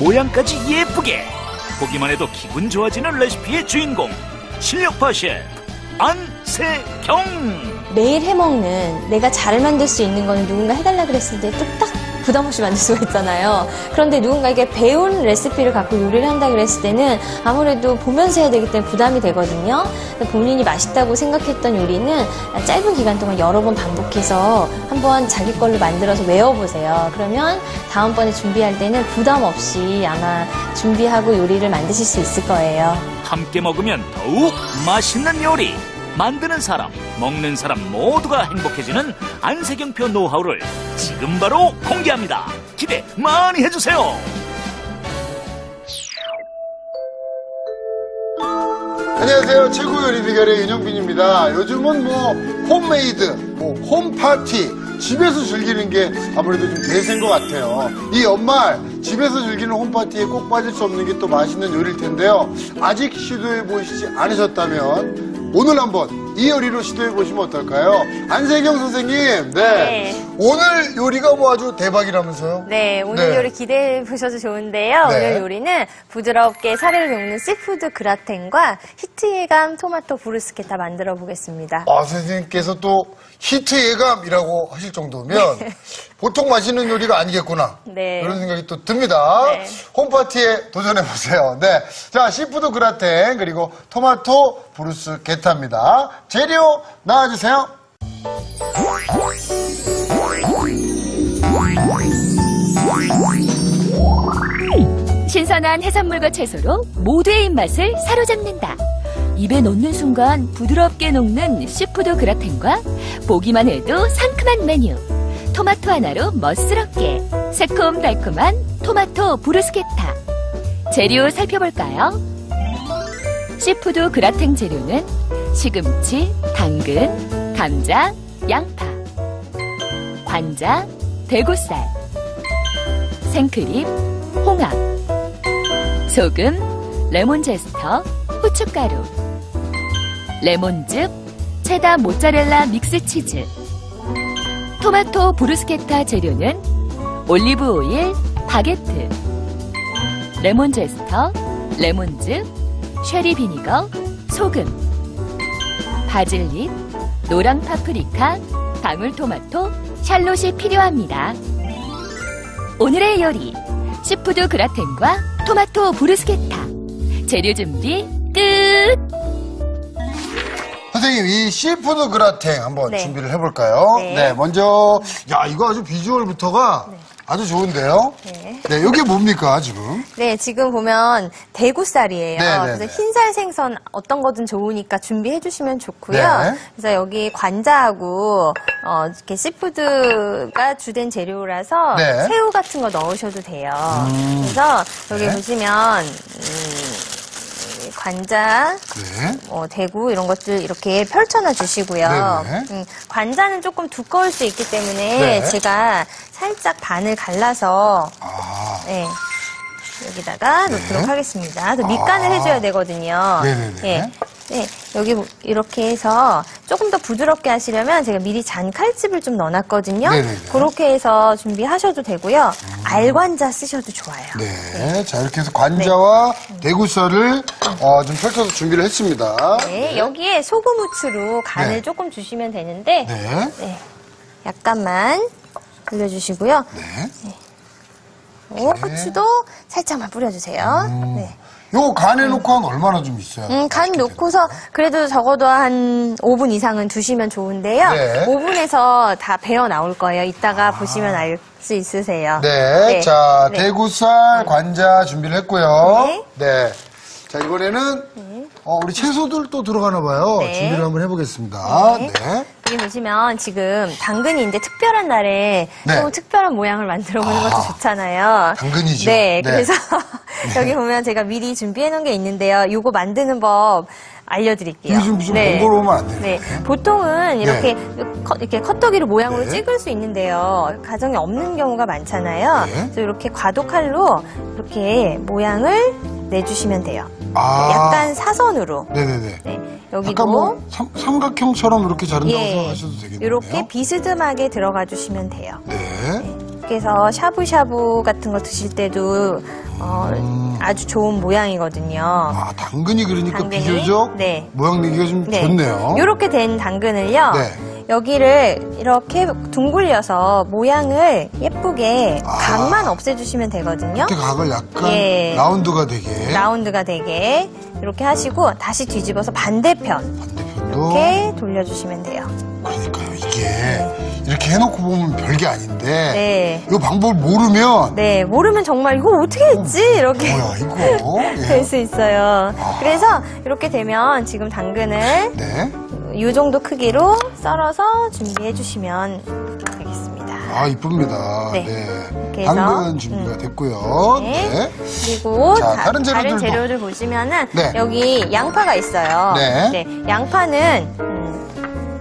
모양까지 예쁘게 보기만 해도 기분 좋아지는 레시피의 주인공 실력파 셰프 안세경. 매일 해먹는 내가 잘 만들 수 있는 거는 누군가 해달라 그랬을 때 뚝딱 부담 없이 만들 수가 있잖아요. 그런데 누군가에게 배운 레시피를 갖고 요리를 한다 그랬을 때는 아무래도 보면서 해야 되기 때문에 부담이 되거든요. 본인이 맛있다고 생각했던 요리는 짧은 기간 동안 여러 번 반복해서 한번 자기 걸로 만들어서 외워보세요. 그러면 다음번에 준비할 때는 부담 없이 아마 준비하고 요리를 만드실 수 있을 거예요. 함께 먹으면 더욱 맛있는 요리. 만드는 사람, 먹는 사람 모두가 행복해지는 안세경표 노하우를 지금 바로 공개합니다. 기대 많이 해주세요. 안녕하세요. 최고 요리 비결의 윤영빈입니다. 요즘은 홈메이드, 홈파티, 집에서 즐기는 게 아무래도 좀 대세인 것 같아요. 이 연말 집에서 즐기는 홈파티에 꼭 빠질 수 없는 게 또 맛있는 요리일 텐데요. 아직 시도해 보시지 않으셨다면 오늘 한번 이 요리로 시도해 보시면 어떨까요? 안세경 선생님, 네. 오늘 요리가 아주 대박이라면서요? 네, 오늘 요리 기대해 보셔도 좋은데요. 네. 오늘 요리는 부드럽게 살을 녹는 시푸드 그라탱과 히트예감 토마토 브루스케타 만들어 보겠습니다. 선생님께서 또 히트 예감이라고 하실 정도면 보통 맛있는 요리가 아니겠구나. 네. 그런 생각이 또 듭니다. 네. 홈파티에 도전해보세요. 네. 자, 시푸드 그라탱, 그리고 토마토 브루스케타입니다. 재료 나와주세요. 신선한 해산물과 채소로 모두의 입맛을 사로잡는다. 입에 넣는 순간 부드럽게 녹는 시푸드 그라탱과 보기만 해도 상큼한 메뉴. 토마토 하나로 멋스럽게 새콤달콤한 토마토 브루스케타. 재료 살펴볼까요? 시푸드 그라탱 재료는 시금치, 당근, 감자, 양파, 관자, 대구살, 생크림, 홍합, 소금, 레몬제스터, 후춧가루, 레몬즙, 체다 모짜렐라 믹스치즈. 토마토 브루스케타 재료는 올리브 오일, 바게트, 레몬제스터, 레몬즙, 쉐리 비니거, 소금, 바질잎, 노랑 파프리카, 방울토마토, 샬롯이 필요합니다. 오늘의 요리, 시푸드 그라탱과 토마토 브루스케타. 재료 준비 끝! 선생님, 이 시푸드 그라탱 한번 네. 준비를 해볼까요? 네. 먼저, 이거 아주 비주얼부터가 아주 좋은데요? 네. 이게 뭡니까, 지금? 네, 지금 보면 대구살이에요. 네, 네, 그래서 네. 흰살 생선 어떤 거든 좋으니까 준비해 주시면 좋고요. 네. 그래서 여기 관자하고 이렇게 시푸드가 주된 재료라서 네. 새우 같은 거 넣으셔도 돼요. 그래서 여기 네. 보시면 관자, 네. 대구 이런 것들 이렇게 펼쳐놔 주시고요. 네네. 관자는 조금 두꺼울 수 있기 때문에 네. 제가 살짝 반을 갈라서 네, 여기다가 놓도록 하겠습니다. 또 밑간을 해줘야 되거든요. 네네네. 예. 네, 여기 이렇게 해서 조금 더 부드럽게 하시려면 제가 미리 잔 칼집을 좀 넣어놨거든요. 네네네. 그렇게 해서 준비하셔도 되고요. 알관자 쓰셔도 좋아요. 네. 자, 이렇게 해서 관자와 대구살을 좀 펼쳐서 준비를 했습니다. 네, 여기에 소금 후추로 간을 네. 조금 주시면 되는데 네. 네, 약간만 올려주시고요. 네. 후추도 살짝만 뿌려주세요. 네. 요 간에 놓고 한 얼마나 좀 있어요? 간 놓고서 그래도 적어도 한 5분 이상은 두시면 좋은데요. 네. 5분에서 다 배어 나올 거예요. 이따가 보시면 알 수 있으세요. 네. 자, 네. 대구살, 관자 준비를 했고요. 네. 네. 자, 이번에는 우리 채소들 또 들어가나 봐요. 네. 준비를 한번 해보겠습니다. 네. 네. 여기 보시면 지금 당근인데 특별한 날에 네. 좀 특별한 모양을 만들어 보는 것도 좋잖아요. 당근이죠. 네, 네. 그래서 여기 보면 제가 미리 준비해 놓은 게 있는데요. 요거 만드는 법 알려드릴게요. 이게 좀 무슨 번거로우면 안 돼요. 네, 보통은 이렇게 컷도기로 모양으로 찍을 수 있는데요. 가정에 없는 경우가 많잖아요. 네. 그래서 이렇게 과도칼로 이렇게 모양을 내주시면 돼요. 약간 사선으로. 네네네. 네, 여기도 약간 뭐 삼각형처럼 이렇게 자른다고 예, 생각하셔도 되겠네요. 이렇게 비스듬하게 들어가 주시면 돼요. 네. 그래서 샤브샤브 같은 거 드실 때도 아주 좋은 모양이거든요. 아, 당근이 그러니까 당근이? 비교적 네. 모양 내기가 좀 네. 좋네요. 이렇게 된 당근을요. 네. 여기를 이렇게 둥글려서 모양을 예쁘게 각만 없애주시면 되거든요. 이렇게 각을 약간 예. 라운드가 되게. 라운드가 되게 이렇게 하시고 다시 뒤집어서 반대편 반대편도. 이렇게 돌려주시면 돼요. 그러니까요, 이게 이렇게 해놓고 보면 별게 아닌데. 네. 이 방법을 모르면. 네, 모르면 정말 이거 어떻게 했지? 이렇게 뭐야, 이거. 예. 될 수 있어요. 그래서 이렇게 되면 지금 당근을 네. 이 정도 크기로 썰어서 준비해 주시면 되겠습니다. 아, 이쁩니다. 네. 네. 이렇게 해서, 당근 준비가 됐고요. 네. 네. 그리고 자, 다른 재료들도. 재료들 보시면은 네. 여기 양파가 있어요. 네. 양파는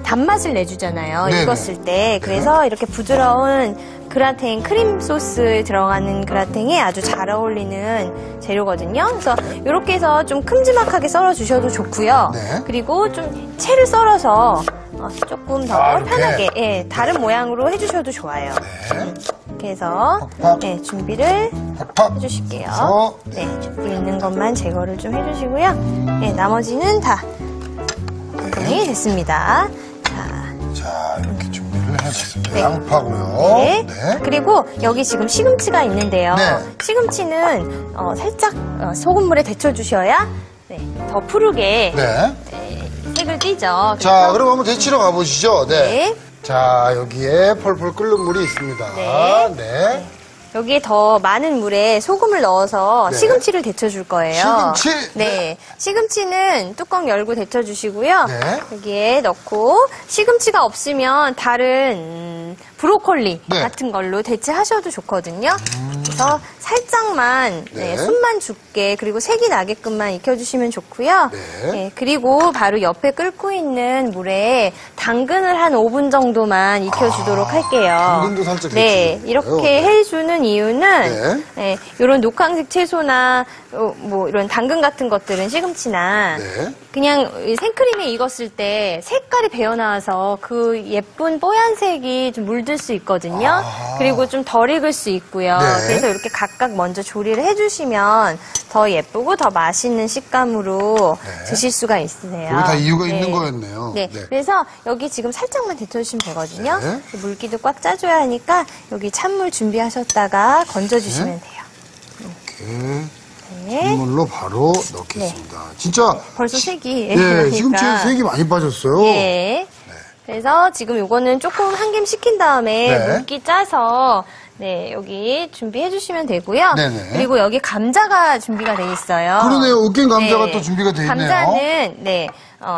단맛을 내주잖아요. 네네. 익었을 때. 그래서 이렇게 부드러운 그라탱, 크림 소스 들어가는 그라탱에 아주 잘 어울리는 재료거든요. 그래서 이렇게 해서 좀 큼지막하게 썰어 주셔도 좋고요. 네. 그리고 좀 채를 썰어서 조금 더 아, 이렇게? 편하게, 예, 다른 모양으로 해주셔도 좋아요. 네. 이렇게 해서 팍팍. 네, 준비를 팍팍. 해주실게요. 그래서 네, 여기 있는 것만 제거를 좀 해주시고요. 네, 나머지는 다 완성이 됐습니다. 자, 이렇게 준비를 해봤습니다. 네. 양파고요. 네. 그리고 여기 지금 시금치가 있는데요. 네. 시금치는 살짝 소금물에 데쳐주셔야 더 푸르게 네. 색을 띠죠. 자, 그럼 한번 데치러 가보시죠. 네. 네. 자, 여기에 펄펄 끓는 물이 있습니다. 네. 네. 여기에 더 많은 물에 소금을 넣어서 네. 시금치를 데쳐줄 거예요. 시금치? 네. 시금치는 뚜껑 열고 데쳐주시고요. 네. 여기에 넣고 시금치가 없으면 다른 브로콜리 네. 같은 걸로 대체하셔도 좋거든요. 그래서 살짝만 네. 숨만 죽게 그리고 색이 나게끔만 익혀주시면 좋고요. 네. 네, 그리고 바로 옆에 끓고 있는 물에 당근을 한 5분 정도만 익혀주도록 할게요. 당근도 살짝 네, 데쳐주는 이렇게 거예요? 네. 해주는 이유는 이런 녹황색 채소나 뭐 이런 당근 같은 것들은 시금치나 네. 그냥 생크림에 익었을 때 색깔이 배어나와서 그 예쁜 뽀얀색이 좀 물들 수 있거든요. 아. 그리고 좀 덜 익을 수 있고요. 네. 그래서 이렇게 각각 먼저 조리를 해주시면 더 예쁘고 더 맛있는 식감으로 네. 드실 수가 있으세요. 그게 다 이유가 있는 거였네요. 네. 네. 그래서 여기 지금 살짝만 데쳐주시면 되거든요. 네. 물기도 꽉 짜줘야 하니까 여기 찬물 준비하셨다가 건져주시면 돼요. 이렇게 네. 물로 바로 넣겠습니다. 진짜 벌써 색이. 네, 그러니까. 시금치에 색이 많이 빠졌어요. 네. 그래서 지금 요거는 조금 한 김 식힌 다음에 네. 물기 짜서 여기 준비해 주시면 되고요. 네네. 그리고 여기 감자가 준비가 돼 있어요. 그러네요. 으깬 감자가 네. 또 준비가 돼 있네요. 감자는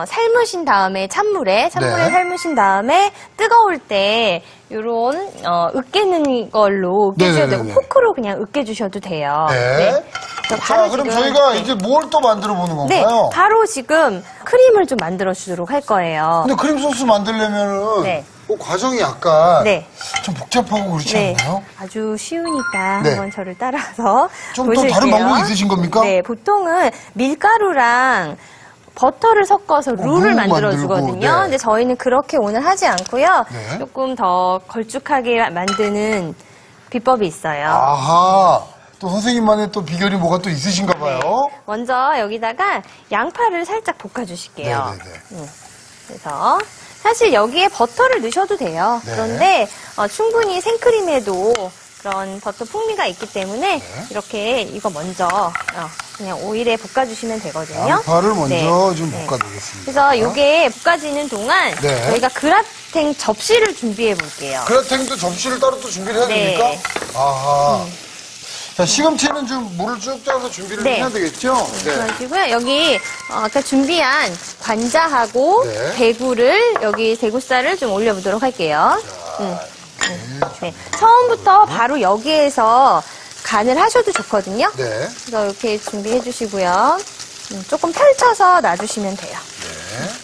삶으신 다음에 찬물에 네. 삶으신 다음에 뜨거울 때 요런 으깨는 걸로 으깨주셔도 되고 네네네네. 포크로 그냥 으깨주셔도 돼요. 네. 그래서 자, 그럼 지금 저희가 이제 뭘 또 만들어 보는 네, 건가요? 바로 지금 크림을 좀 만들어 주도록 할 거예요. 근데 크림 소스 만들려면은 네. 과정이 약간 네. 좀 복잡하고 그렇지 네, 않나요? 아주 쉬우니까 네. 한번 저를 따라서 좀 더 보실게요. 다른 방법이 있으신 겁니까? 네, 보통은 밀가루랑 버터를 섞어서 룰을 룰 만들어 만들고, 주거든요. 네. 근데 저희는 그렇게 오늘 하지 않고요. 네. 조금 더 걸쭉하게 만드는 비법이 있어요. 아하. 또 선생님만의 또 비결이 뭐가 또 있으신가 봐요. 먼저 여기다가 양파를 살짝 볶아 주실게요. 네네네. 그래서 사실 여기에 버터를 넣으셔도 돼요. 네. 그런데 충분히 생크림에도 그런 버터 풍미가 있기 때문에 네. 이렇게 이거 먼저 그냥 오일에 볶아주시면 되거든요. 양파를 먼저 네. 좀 네. 볶아두겠습니다. 그래서 이게 볶아지는 동안 네. 저희가 그라탱 접시를 준비해 볼게요. 그라탱도 접시를 따로 또 준비를 해야 네. 됩니까? 아하. 자, 시금치는 좀 물을 쭉 짜서 준비를 네. 해야 되겠죠? 네. 그러시고요. 여기 아까 준비한 관자하고 네. 대구를 여기 대구살을 좀 올려보도록 할게요. 네. 처음부터 바로 여기에서 간을 하셔도 좋거든요. 네. 그래서 이렇게 준비해 주시고요. 조금 펼쳐서 놔주시면 돼요. 네.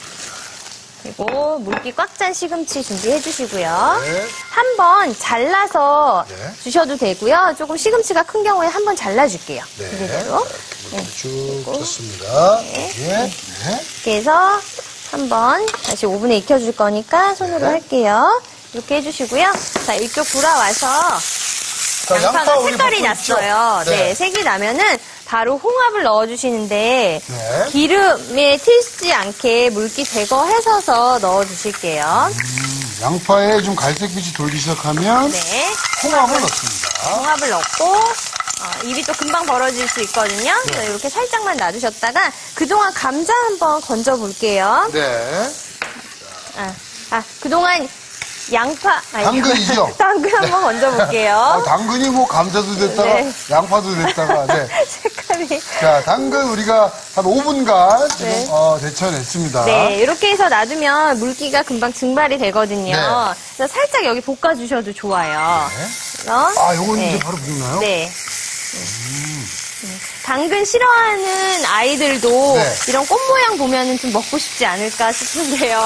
그리고 물기 꽉 찬 시금치 준비해 주시고요. 네. 한번 잘라서 네. 주셔도 되고요. 조금 시금치가 큰 경우에 한번 잘라줄게요. 네. 이대로. 쭉 쳤습니다. 여기에. 네. 이렇게 해서 한번 다시 오븐에 익혀줄 거니까 손으로 네. 할게요. 이렇게 해주시고요. 자, 이쪽 돌아와서 자, 양파가 우리 색깔이 볶고 있죠? 났어요. 네. 네, 색이 나면은 바로 홍합을 넣어주시는데 네. 기름에 튀지 않게 물기 제거해서서 넣어주실게요. 양파에 좀 갈색빛이 돌기 시작하면 네, 홍합을 넣습니다. 홍합을 넣고 입이 또 금방 벌어질 수 있거든요. 그래서 이렇게 살짝만 놔두셨다가 그동안 감자 한번 건져볼게요. 네. 그동안 양파, 당근이죠? 당근 한번 건져볼게요. 당근이 뭐 감자도 됐다가 네. 양파도 됐다가 네. 색깔이. 자, 당근 우리가 한 5분간 지금 네. 데쳐냈습니다. 네, 이렇게 해서 놔두면 물기가 금방 증발이 되거든요. 네. 그래서 살짝 여기 볶아주셔도 좋아요. 네. 그래서 요건 네. 이제 바로 볶나요? 네. 당근 싫어하는 아이들도 네. 이런 꽃 모양 보면은 좀 먹고 싶지 않을까 싶은데요.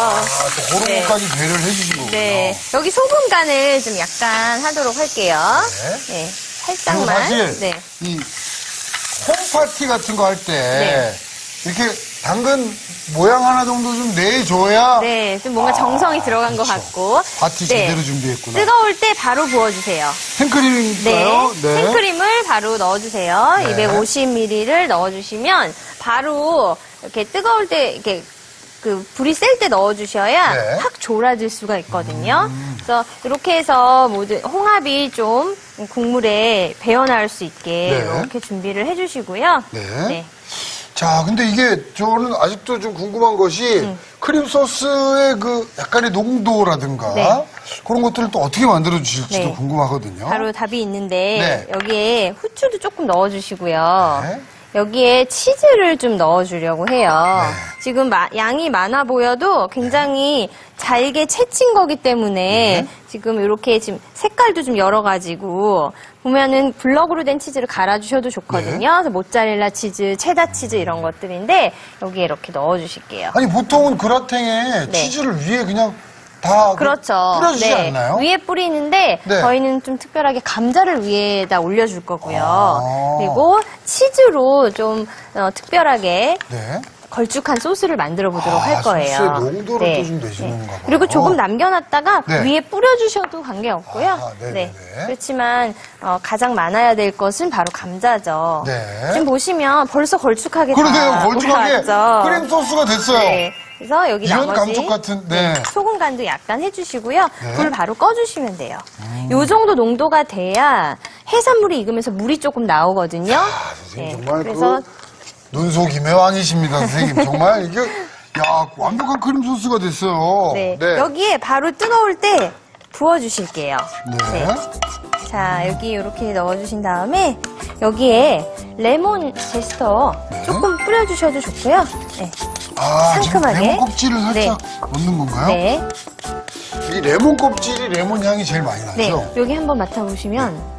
또 그런 네. 것까지 배려를 해주신 거군요. 네. 여기 소금 간을 좀 약간 하도록 할게요. 네. 네. 그리고 살짝만. 사실 네. 이 홈파티 같은 거 할 때 네. 이렇게 당근 모양 하나 정도 좀 내줘야 네. 좀 뭔가 정성이 들어간 것 같고. 파티 네. 제대로 준비했구나. 뜨거울 때 바로 부어주세요. 생크림인가요? 네. 생크림을 바로 넣어주세요. 네. 250ml를 넣어주시면 바로 이렇게 뜨거울 때 이렇게 그 불이 셀 때 넣어주셔야 네. 확 졸아들 수가 있거든요. 그래서 이렇게 해서 모든 홍합이 좀 국물에 배어나올 수 있게 네. 이렇게 준비를 해주시고요. 네. 자, 근데 이게 저는 아직도 좀 궁금한 것이 크림 소스의 그 약간의 농도라든가 네. 그런 것들을 또 어떻게 만들어 주실지도 네. 궁금하거든요. 바로 답이 있는데 네. 여기에 후추도 조금 넣어주시고요. 네. 여기에 치즈를 좀 넣어주려고 해요. 네. 지금 양이 많아 보여도 굉장히 잘게 채친 거기 때문에 네. 지금 이렇게 지금 색깔도 좀 여러 가지고 보면은 블럭으로 된 치즈를 갈아주셔도 좋거든요. 네. 그래서 모짜렐라 치즈, 체다 치즈 이런 것들인데 여기에 이렇게 넣어주실게요. 아니 보통은 그라탱에 네. 치즈를 위에 그냥 다 그렇죠. 뿌려주지 네. 않나요? 위에 뿌리는데 네. 저희는 좀 특별하게 감자를 위에다 올려줄 거고요. 아. 그리고 치즈로 좀 특별하게 네. 걸쭉한 소스를 만들어 보도록 할 거예요. 소스의 농도를 또 좀 내시는 건가 봐요. 그리고 조금 남겨놨다가 네. 위에 뿌려주셔도 관계없고요. 아, 네네네. 그렇지만 가장 많아야 될 것은 바로 감자죠. 네. 지금 보시면 벌써 걸쭉하게 그러네요. 다 걸쭉하게 올라왔죠. 크림 소스가 됐어요. 네. 그래서 여기 이런 나머지 감쪽 같은, 네. 소금 간도 약간 해주시고요. 네. 불 바로 꺼주시면 돼요. 요 정도 농도가 돼야 해산물이 익으면서 물이 조금 나오거든요. 선생님 정말 그래서 눈속임의 왕이십니다, 선생님. 정말 이게 완벽한 크림 소스가 됐어요. 네. 여기에 바로 뜨거울 때 부어주실게요. 네. 자, 여기 이렇게 넣어주신 다음에 여기에 레몬 제스터 조금 뿌려주셔도 좋고요. 네. 지금 상큼하게. 레몬 껍질을 살짝 넣는 건가요? 네. 이 레몬 껍질이 레몬 향이 제일 많이 나죠? 네. 여기 한번 맡아보시면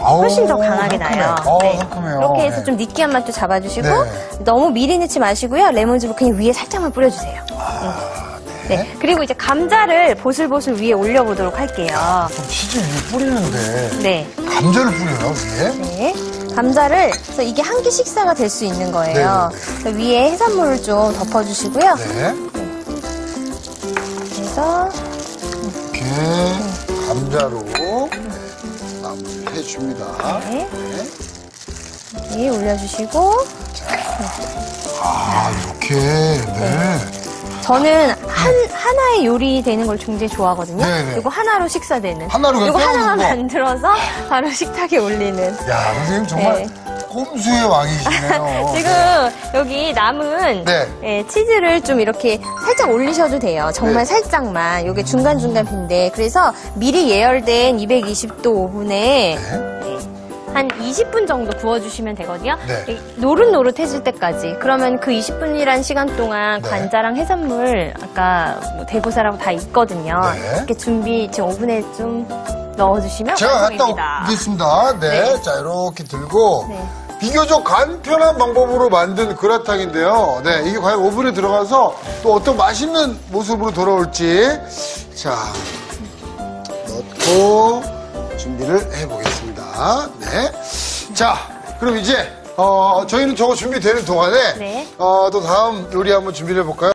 아우, 훨씬 더 강하게 상큼해. 나요. 상큼해요. 이렇게 해서 네. 좀 느끼한 맛도 잡아주시고 네. 너무 미리 넣지 마시고요. 레몬즙을 그냥 위에 살짝만 뿌려주세요. 네. 그리고 이제 감자를 보슬보슬 위에 올려보도록 할게요. 좀 치즈 위에 뿌리는데 네. 감자를 뿌려요, 위에? 네. 감자를 그래서 이게 한 끼 식사가 될 수 있는 거예요. 그래서 위에 해산물을 좀 덮어주시고요. 네. 그래서 이렇게 감자로 마무리를 해줍니다. 네. 위에 올려주시고 이렇게, 네. 저는 하나의 요리 되는 걸 굉장히 좋아하거든요. 네네. 그리고 하나로 식사되는. 하나로 그냥 이거 때우는 하나만 거. 만들어서 바로 식탁에 올리는. 야, 선생님 정말 네. 꼼수의 왕이시네요. 지금 여기 남은 네. 치즈를 좀 이렇게 살짝 올리셔도 돼요. 정말 네. 살짝만. 이게 중간중간 빈데. 그래서 미리 예열된 220도 오븐에 한 20분 정도 구워주시면 되거든요. 네. 노릇노릇해질 때까지. 그러면 그 20분이란 시간 동안 네. 관자랑 해산물, 아까 뭐 대보살하고 다 있거든요. 네. 이렇게 준비 지금 오븐에 좀 넣어주시면 제가 갔다 완성입니다. 오겠습니다. 네. 네. 자, 이렇게 들고. 네. 비교적 간편한 방법으로 만든 그라탕인데요. 네, 이게 과연 오븐에 들어가서 또 어떤 맛있는 모습으로 돌아올지. 자, 넣고 준비를 해보겠습니다. 네. 자, 그럼 이제, 저희는 저거 준비되는 동안에, 네. 또 다음 요리 한번 준비를 해볼까요?